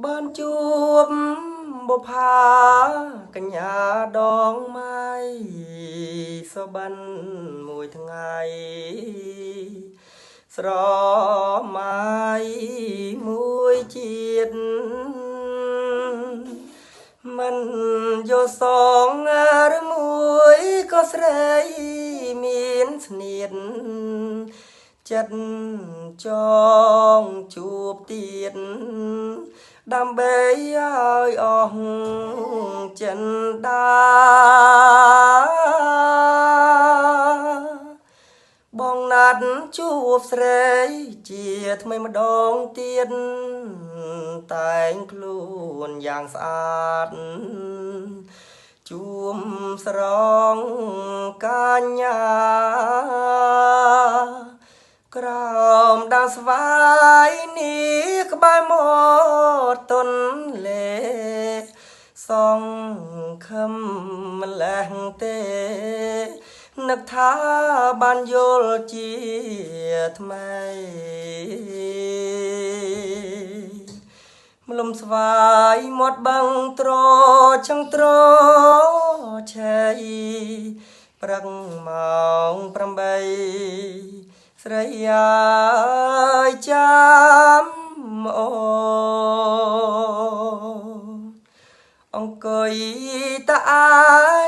បានជួបបុប្ផាកញ្ញាដងម៉ៃសបិនមួយថ្ងៃស្រមៃមួយជាតិមិនយកសងឬមួយក៏ស្រីមានស្នៀតចិត្តចងជួបទៀតដើម្បីឲ្យអស់ចិនដាបងណាត់ជួបស្រីជាថ្មីម្ដងទៀតតែងខ្លួនយ៉ាងស្អាតជួមស្រងកាញ្ញាក្រោមដាស្វាយនេះក្បែរមកទុនលេសងខំម្លេះទេនឹកថាបានយល់ជាថ្មីម្លុំស្វាយមាត់បឹងត្រចង្ត្រឆៃព្រឹកម៉ោង8ស្រីអាយចាំអូអង្គុយតាអា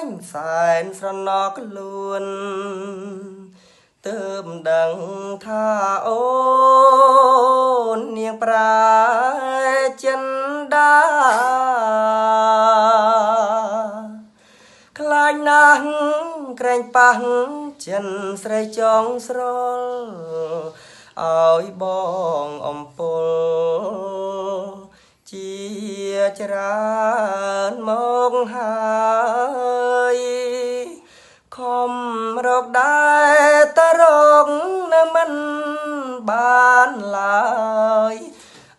ញសែនស្រណោខ្លួនទើបដឹងថាអូននាងប្រាចិនដាខ្លាចណាស់ក្រែងប៉ះចិនស្រីចង់ស្រលឲ្យបងអំពុលជាច្រើនមកហើយខំរកដែរតរកនៅមិនបានឡើយ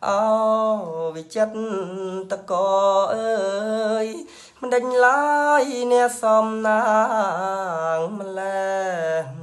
អោវិចិត្រតកអើយមិនដេញឡើយអ្នកសំណាងម្លេះ